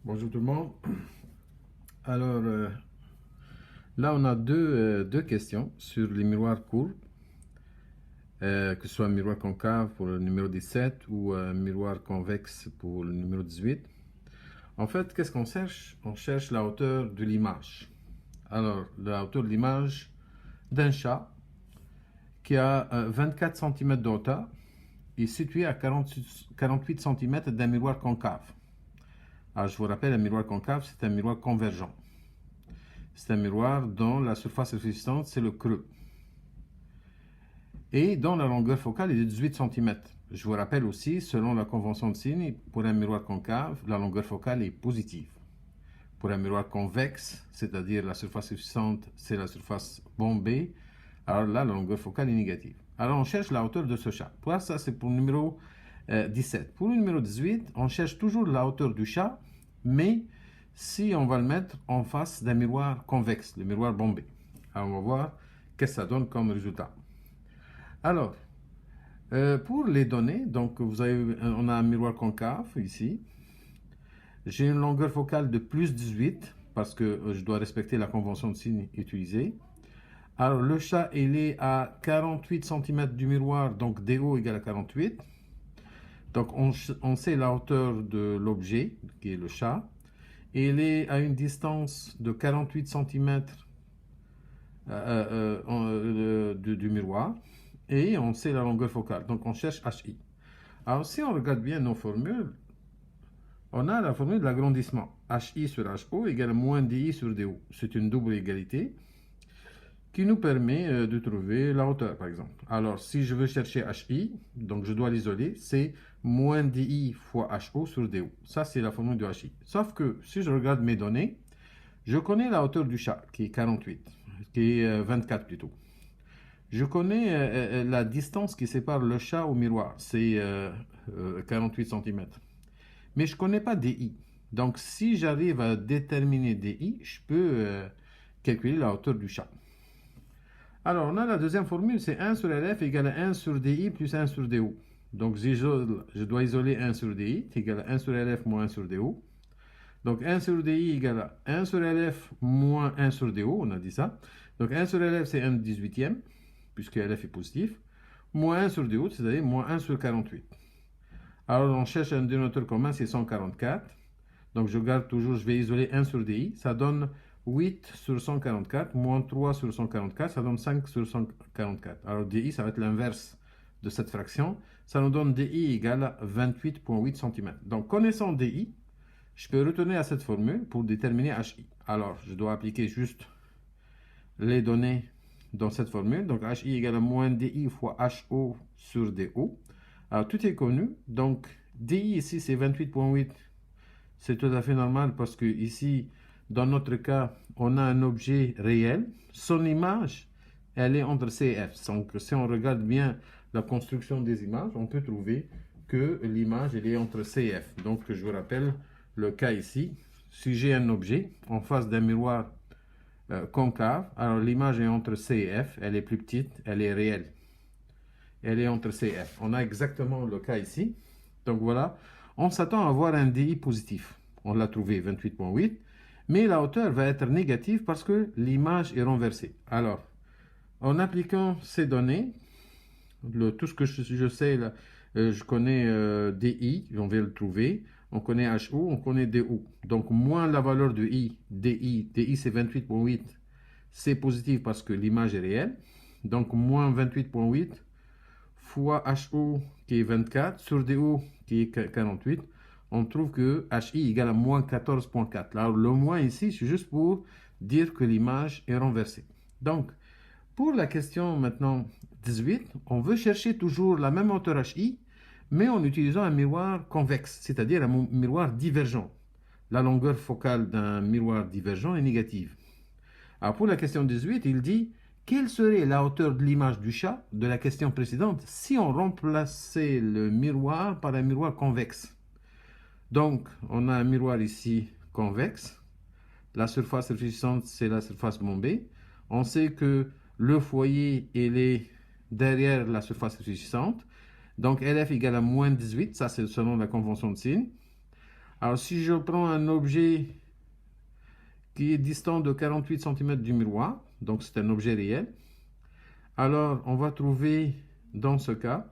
Bonjour tout le monde. Alors, là, on a deux questions sur les miroirs courbes, que ce soit un miroir concave pour le numéro 17 ou un miroir convexe pour le numéro 18. En fait, qu'est-ce qu'on cherche? On cherche la hauteur de l'image. Alors, la hauteur de l'image d'un chat qui a 24 cm de hauteur est situé à 48 cm d'un miroir concave. Alors, je vous rappelle, un miroir concave, c'est un miroir convergent. C'est un miroir dont la surface résistante, c'est le creux. Et dont la longueur focale est de 18 cm. Je vous rappelle aussi, selon la convention de signe, pour un miroir concave, la longueur focale est positive. Pour un miroir convexe, c'est-à-dire la surface résistante, c'est la surface bombée, alors là, la longueur focale est négative. Alors, on cherche la hauteur de ce chat. Pour ça, c'est pour le numéro 17. Pour le numéro 18, on cherche toujours la hauteur du chat, mais si on va le mettre en face d'un miroir convexe, le miroir bombé. Alors, on va voir qu'est-ce que ça donne comme résultat. Alors, pour les données, donc on a un miroir concave ici. J'ai une longueur focale de plus 18 parce que je dois respecter la convention de signe utilisée. Alors, le chat, il est à 48 cm du miroir, donc DO égale à 48. Donc, on sait la hauteur de l'objet, qui est le chat. Et il est à une distance de 48 cm du miroir. Et on sait la longueur focale. Donc, on cherche HI. Alors, si on regarde bien nos formules, on a la formule de l'agrandissement. HI sur HO égale moins DI sur DO. C'est une double égalité qui nous permet de trouver la hauteur, par exemple. Alors, si je veux chercher HI, donc je dois l'isoler, c'est moins DI fois HO sur DO. Ça, c'est la formule de HI. Sauf que, si je regarde mes données, je connais la hauteur du chat, qui est 48, qui est 24 plutôt. Je connais la distance qui sépare le chat au miroir, c'est 48 cm. Mais je ne connais pas DI. Donc, si j'arrive à déterminer DI, je peux calculer la hauteur du chat. Alors, on a la deuxième formule, c'est 1 sur LF égale à 1 sur DI plus 1 sur DO. Donc, je dois isoler 1 sur DI, c'est égal à 1 sur LF moins 1 sur DO. Donc, 1 sur DI égale à 1 sur LF moins 1 sur DO, on a dit ça. Donc, 1 sur LF, c'est 1 18e, puisque LF est positif, moins 1 sur DO, c'est-à-dire moins 1 sur 48. Alors, on cherche un dénominateur commun, c'est 144. Donc, je garde toujours, je vais isoler 1 sur DI, ça donne 8 sur 144, moins 3 sur 144, ça donne 5 sur 144. Alors, DI, ça va être l'inverse de cette fraction. Ça nous donne DI égale à 28,8 cm. Donc, connaissant DI, je peux retourner à cette formule pour déterminer HI. Alors, je dois appliquer juste les données dans cette formule. Donc, HI égale à moins DI fois HO sur DO. Alors, tout est connu. Donc, DI ici, c'est 28,8. C'est tout à fait normal parce que ici, dans notre cas, on a un objet réel. Son image, elle est entre C et F. Donc, si on regarde bien la construction des images, on peut trouver que l'image, elle est entre C et F. Donc, je vous rappelle le cas ici. Si j'ai un objet en face d'un miroir concave, alors l'image est entre C et F. Elle est plus petite, elle est réelle. Elle est entre C et F. On a exactement le cas ici. Donc, voilà. On s'attend à avoir un DI positif. On l'a trouvé, 28,8. Mais la hauteur va être négative parce que l'image est renversée. Alors, en appliquant ces données, tout ce que je sais, là, je connais DI, on va le trouver. On connaît HO, on connaît DO. Donc, moins la valeur de DI c'est 28,8. C'est positif parce que l'image est réelle. Donc, moins 28,8 fois HO qui est 24 sur DO qui est 48, on trouve que HI égale à moins 14,4. Alors le moins ici, c'est juste pour dire que l'image est renversée. Donc, pour la question maintenant 18, on veut chercher toujours la même hauteur HI, mais en utilisant un miroir convexe, c'est-à-dire un miroir divergent. La longueur focale d'un miroir divergent est négative. Alors pour la question 18, il dit quelle serait la hauteur de l'image du chat de la question précédente si on remplaçait le miroir par un miroir convexe. Donc, on a un miroir ici convexe. La surface réfléchissante, c'est la surface bombée. On sait que le foyer, il est derrière la surface réfléchissante. Donc, LF égale à moins 18. Ça, c'est selon la convention de signe. Alors, si je prends un objet qui est distant de 48 cm du miroir, donc c'est un objet réel, alors on va trouver dans ce cas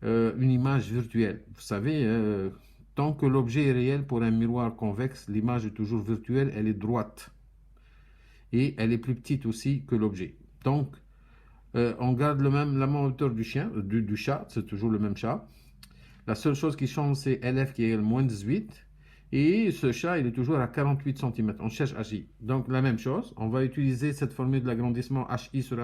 une image virtuelle. Vous savez, tant que l'objet est réel pour un miroir convexe, l'image est toujours virtuelle, elle est droite. Et elle est plus petite aussi que l'objet. Donc, on garde la même hauteur du chien, du chat, c'est toujours le même chat. La seule chose qui change, c'est LF qui est moins 18. Et ce chat, il est toujours à 48 cm. On cherche HI. Donc, la même chose. On va utiliser cette formule de l'agrandissement HI sur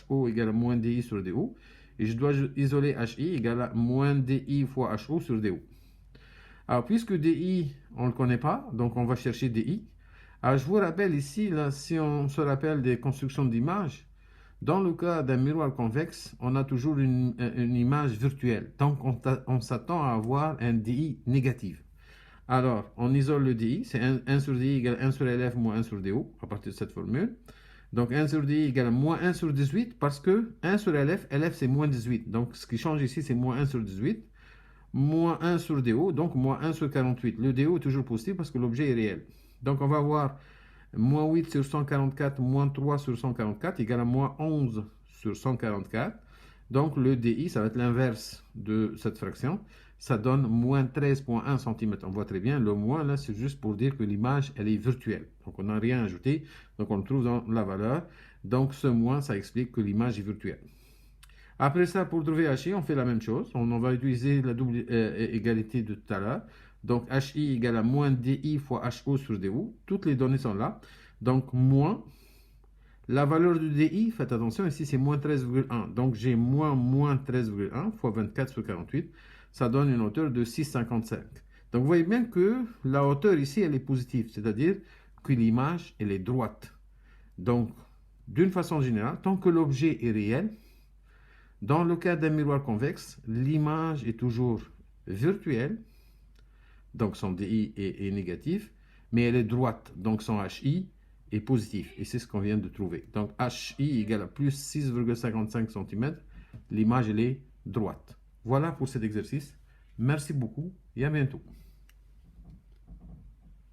HO égale à moins DI sur DO. Et je dois isoler HI égale à moins DI fois HO sur DO. Alors, puisque DI, on ne le connaît pas, donc on va chercher DI. Alors, je vous rappelle ici, là, si on se rappelle des constructions d'images, dans le cas d'un miroir convexe, on a toujours une image virtuelle. Donc, on s'attend à avoir un DI négatif. Alors, on isole le DI, c'est 1 sur DI égale 1 sur LF moins 1 sur DO, à partir de cette formule. Donc, 1 sur DI égale moins 1 sur 18, parce que 1 sur LF, LF c'est moins 18. Donc, ce qui change ici, c'est moins 1 sur 18, moins 1 sur DO, donc moins 1 sur 48. Le DO est toujours positif parce que l'objet est réel. Donc, on va avoir moins 8 sur 144, moins 3 sur 144, égale à moins 11 sur 144. Donc, le DI, ça va être l'inverse de cette fraction. Ça donne moins 13,1 cm. On voit très bien, le moins, là, c'est juste pour dire que l'image, elle est virtuelle. Donc, on n'a rien ajouté. Donc, on le trouve dans la valeur. Donc, ce moins, ça explique que l'image est virtuelle. Après ça, pour trouver HI, on fait la même chose. On va utiliser la double égalité de tout à l'heure. Donc, HI égale à moins DI fois HO sur DO. Toutes les données sont là. Donc, moins la valeur de DI, faites attention, ici c'est moins 13,1. Donc, j'ai moins 13,1 fois 24 sur 48. Ça donne une hauteur de 6,55. Donc, vous voyez bien que la hauteur ici, elle est positive. C'est-à-dire que l'image, elle est droite. Donc, d'une façon générale, tant que l'objet est réel, dans le cas d'un miroir convexe, l'image est toujours virtuelle, donc son DI est négatif, mais elle est droite, donc son HI est positif. Et c'est ce qu'on vient de trouver. Donc HI égale à plus 6,55 cm. L'image, elle est droite. Voilà pour cet exercice. Merci beaucoup et à bientôt.